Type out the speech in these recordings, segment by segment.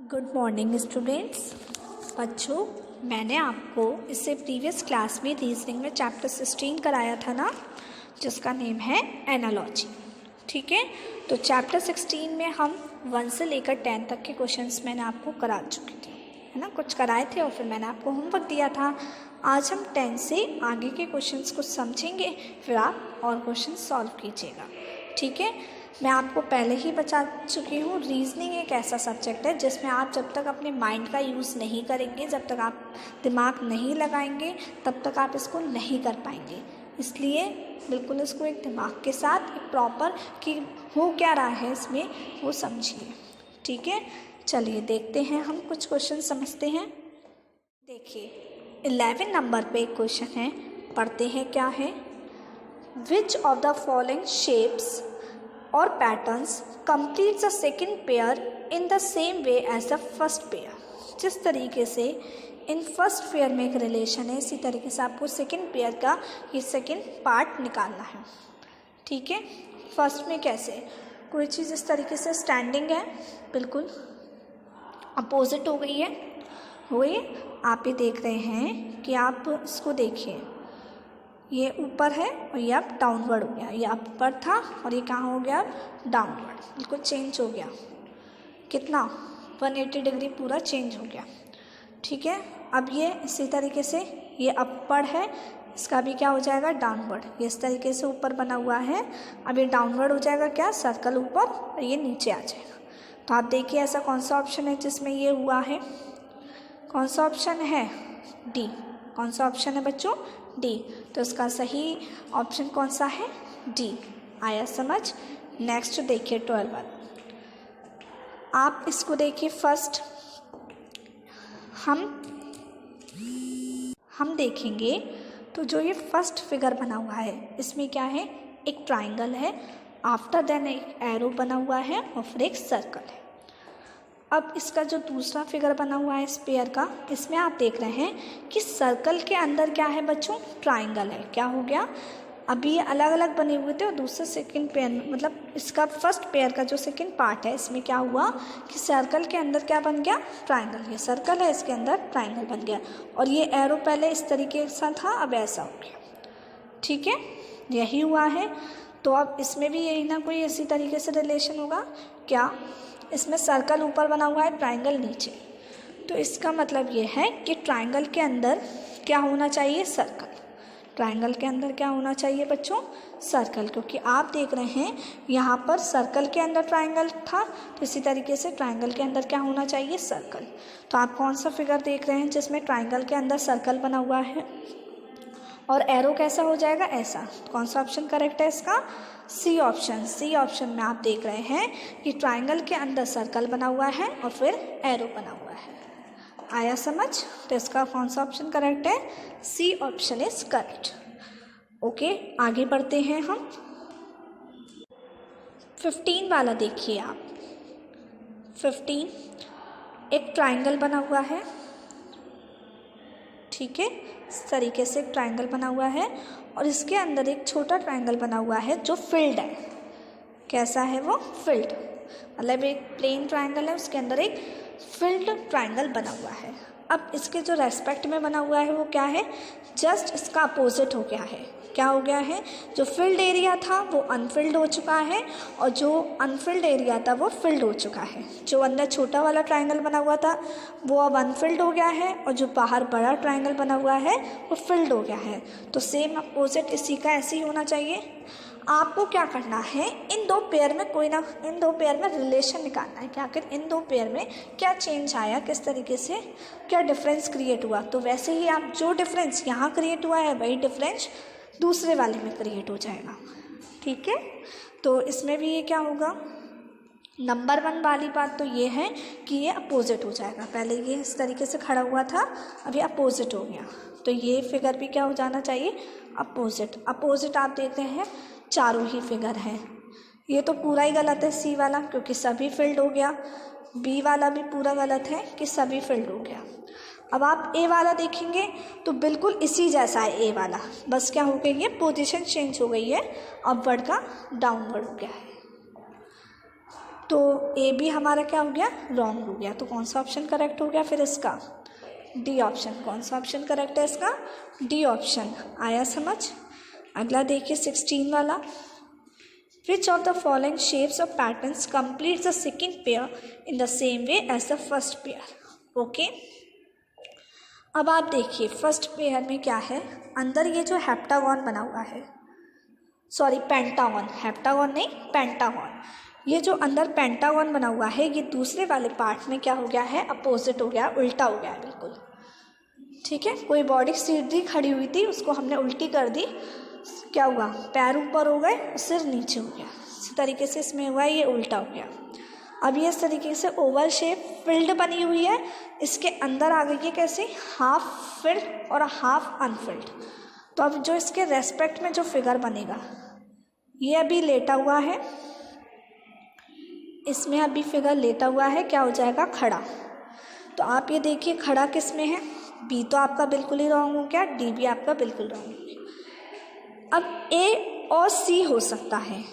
Good morning students. बच्चों, मैंने आपको इससे प्रीवियस क्लास में रीजनिंग में चैप्टर 16 कराया था ना, जिसका नेम है एनालॉजी। ठीक है, तो चैप्टर 16 में हम 1 से लेकर 10 तक के क्वेश्चंस मैंने आपको करा चुके थे, है ना। कुछ कराए थे और फिर मैंने आपको होमवर्क दिया था। आज हम 10 से आगे के क्वेश्चंस को समझेंगे, फिर आप और क्वेश्चन सॉल्व कीजिएगा। ठीक है, मैं आपको पहले ही बता चुकी हूँ, रीजनिंग एक ऐसा सब्जेक्ट है जिसमें आप जब तक अपने माइंड का यूज़ नहीं करेंगे, जब तक आप दिमाग नहीं लगाएंगे, तब तक आप इसको नहीं कर पाएंगे। इसलिए बिल्कुल इसको एक दिमाग के साथ एक प्रॉपर कि हो क्या रहा है इसमें वो समझिए। ठीक है, चलिए देखते हैं, हम कुछ क्वेश्चन समझते हैं। देखिए 11 नंबर पे एक क्वेश्चन है, पढ़ते हैं क्या है। विच ऑफ द फॉलोइंग शेप्स और patterns completes the second pair in the same way as the first pair। जिस तरीके से इन फर्स्ट पेयर में एक रिलेशन है, इसी तरीके से आपको सेकंड पेयर का ये सेकंड पार्ट निकालना है। ठीक है, फर्स्ट में कैसे कोई चीज़ इस तरीके से स्टैंडिंग है, बिल्कुल अपोजिट हो गई है, आप ये देख रहे हैं कि आप इसको देखिए, ये ऊपर है और ये अब डाउनवर्ड हो गया, ये अपर था और ये कहाँ हो गया, डाउनवर्ड, बिल्कुल चेंज हो गया। कितना 180 डिग्री पूरा चेंज हो गया। ठीक है, अब ये इसी तरीके से ये अपर है, इसका भी क्या हो जाएगा, डाउनवर्ड। ये इस तरीके से ऊपर बना हुआ है, अब ये डाउनवर्ड हो जाएगा, क्या सर्कल ऊपर और ये नीचे आ जाएगा। तो आप देखिए ऐसा कौन सा ऑप्शन है जिसमें ये हुआ है, कौन सा ऑप्शन है, डी। कौन सा ऑप्शन है बच्चों, डी। तो इसका सही ऑप्शन कौन सा है, डी। आया समझ। नेक्स्ट देखिए 12। आप इसको देखिए, फर्स्ट हम देखेंगे तो जो ये फर्स्ट फिगर बना हुआ है इसमें क्या है, एक ट्राइंगल है, आफ्टर देन एक एरो बना हुआ है और फिर एक सर्कल है। अब इसका जो दूसरा फिगर बना हुआ है इस पेयर का, इसमें आप देख रहे हैं कि सर्कल के अंदर क्या है बच्चों, ट्राइंगल है। क्या हो गया, अभी ये अलग अलग बने हुए थे और दूसरे सेकंड पेयर में, मतलब इसका फर्स्ट पेयर का जो सेकंड पार्ट है इसमें क्या हुआ कि सर्कल के अंदर क्या बन गया, ट्राइंगल। ये सर्कल है, इसके अंदर ट्राइंगल बन गया और ये एरो पहले इस तरीके से था, अब ऐसा हो गया। ठीक है, यही हुआ है। तो अब इसमें भी यही ना कोई इसी तरीके से रिलेशन होगा। क्या, इसमें सर्कल ऊपर बना हुआ है, ट्राइंगल नीचे। तो इसका मतलब ये है कि ट्राइंगल के अंदर क्या होना चाहिए, सर्कल। ट्राइंगल के अंदर क्या होना चाहिए बच्चों, सर्कल, क्योंकि आप देख रहे हैं यहाँ पर सर्कल के अंदर ट्राइंगल था, तो इसी तरीके से ट्राइंगल के अंदर क्या होना चाहिए, सर्कल। तो आप कौन सा फिगर देख रहे हैं जिसमें ट्राइंगल के अंदर सर्कल बना हुआ है और एरो कैसा हो जाएगा, ऐसा। कौन सा ऑप्शन करेक्ट है इसका, सी ऑप्शन। सी ऑप्शन में आप देख रहे हैं कि ट्राइंगल के अंदर सर्कल बना हुआ है और फिर एरो बना हुआ है। आया समझ। तो इसका कौन सा ऑप्शन करेक्ट है, C option is correct. Okay, आगे बढ़ते हैं हम। 15 वाला देखिए आप। 15 एक ट्राइंगल बना हुआ है, ठीक है, इस तरीके से एक ट्राइंगल बना हुआ है और इसके अंदर एक छोटा ट्राइंगल बना हुआ है जो फिल्ड है। कैसा है वो, फिल्ड, मतलब एक प्लेन ट्राइंगल है, उसके अंदर एक फिल्ड ट्राइंगल बना हुआ है। अब इसके जो रेस्पेक्ट में बना हुआ है वो क्या है, जस्ट इसका अपोजिट हो गया है। क्या हो गया है, जो फिल्ड एरिया था वो अनफिल्ड हो चुका है और जो अनफिल्ड एरिया था वो फिल्ड हो चुका है। जो अंदर छोटा वाला ट्राइंगल बना हुआ था वो अब अनफिल्ड हो गया है और जो बाहर बड़ा ट्राइंगल बना हुआ है वो फिल्ड हो गया है। तो सेम अपोजिट इसी का ऐसे ही होना चाहिए। आपको क्या करना है, इन दो पेयर में इन दो पेयर में रिलेशन निकालना है कि आखिर इन दो पेयर में क्या चेंज आया, किस तरीके से क्या डिफरेंस क्रिएट हुआ। तो वैसे ही आप जो डिफरेंस यहाँ क्रिएट हुआ है वही डिफरेंस दूसरे वाले में क्रिएट हो जाएगा। ठीक है, तो इसमें भी ये क्या होगा, नंबर 1 वाली बात तो ये है कि ये अपोजिट हो जाएगा। पहले ये इस तरीके से खड़ा हुआ था, अब ये अपोजिट हो गया, तो ये फिगर भी क्या हो जाना चाहिए, अपोजिट। अपोजिट आप देखते हैं चारों ही फिगर हैं। ये तो पूरा ही गलत है सी वाला, क्योंकि सभी फिल्ड हो गया। बी वाला भी पूरा गलत है कि सभी फिल्ड हो गया। अब आप ए वाला देखेंगे तो बिल्कुल इसी जैसा है ए वाला, बस क्या हो गई है, पोजीशन चेंज हो गई है, अपवर्ड का डाउनवर्ड हो गया है। तो ए भी हमारा क्या हो गया, रॉन्ग हो गया। तो कौन सा ऑप्शन करेक्ट हो गया फिर इसका, डी ऑप्शन। कौन सा ऑप्शन करेक्ट है इसका, डी ऑप्शन। आया समझ। अगला देखिए 16 वाला, which of the following shapes और patterns complete the second pair in the same way as the first pair. Okay, अब आप देखिए फर्स्ट पेयर में क्या है, अंदर ये जो हेप्टागॉन बना हुआ है, सॉरी पेंटागॉन, हेप्टागॉन नहीं पेंटागॉन, ये जो अंदर पेंटागॉन बना हुआ है ये दूसरे वाले पार्ट में क्या हो गया है, अपोजिट हो गया, उल्टा हो गया है बिल्कुल। ठीक है, कोई बॉडी सीधी खड़ी हुई थी उसको हमने उल्टी कर दी, क्या हुआ, पैर ऊपर हो गए, सिर नीचे हो गया। इसी तरीके से इसमें हुआ ये उल्टा हो गया। अब ये इस तरीके से ओवल शेप फिल्ड बनी हुई है, इसके अंदर आ गई है कैसे, हाफ फिल्ड और हाफ अनफिल्ड। तो अब जो इसके रेस्पेक्ट में जो फिगर बनेगा, ये अभी लेटा हुआ है, इसमें अभी फिगर लेटा हुआ है, क्या हो जाएगा, खड़ा। तो आप ये देखिए खड़ा किस में है, बी तो आपका बिल्कुल ही रॉन्ग हो गया, डी भी आपका बिल्कुल रॉन्ग हो गया। अब ए और सी हो सकता है,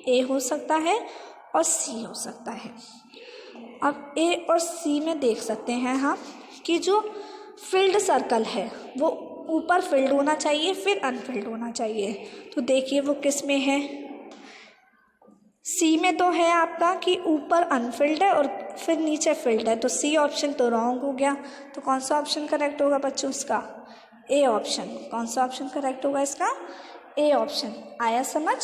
ए हो सकता है और सी हो सकता है। अब ए और सी में देख सकते हैं हम कि जो फिल्ड सर्कल है वो ऊपर फिल्ड होना चाहिए फिर अनफिल्ड होना चाहिए। तो देखिए वो किस में है, सी में तो है आपका कि ऊपर अनफिल्ड है और फिर नीचे फिल्ड है, तो सी ऑप्शन तो रॉन्ग हो गया। तो कौन सा ऑप्शन करेक्ट होगा बच्चों इसका, ए ऑप्शन। कौन सा ऑप्शन करेक्ट होगा इसका, ए ऑप्शन। आया समझ।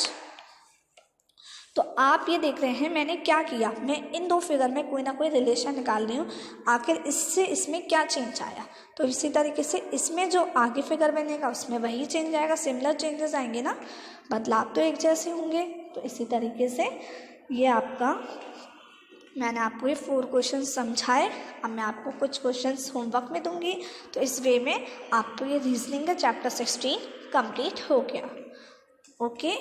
तो आप ये देख रहे हैं मैंने क्या किया, मैं इन दो फिगर में कोई ना कोई रिलेशन निकाल रही हूँ, आखिर इससे इसमें क्या चेंज आया। तो इसी तरीके से इसमें जो आगे फिगर बनेगा उसमें वही चेंज आएगा, सिमिलर चेंजेस आएंगे ना, बदलाव तो एक जैसे होंगे। तो इसी तरीके से ये आपका, मैंने आपको ये 4 क्वेश्चन समझाए। अब मैं आपको कुछ क्वेश्चंस होमवर्क में दूंगी, तो इस वे में आपको ये रीजनिंग का चैप्टर 16 कंप्लीट हो गया। ओके,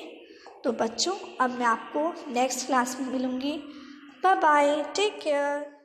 तो बच्चों अब मैं आपको नेक्स्ट क्लास में मिलूँगी। Bye bye, take care.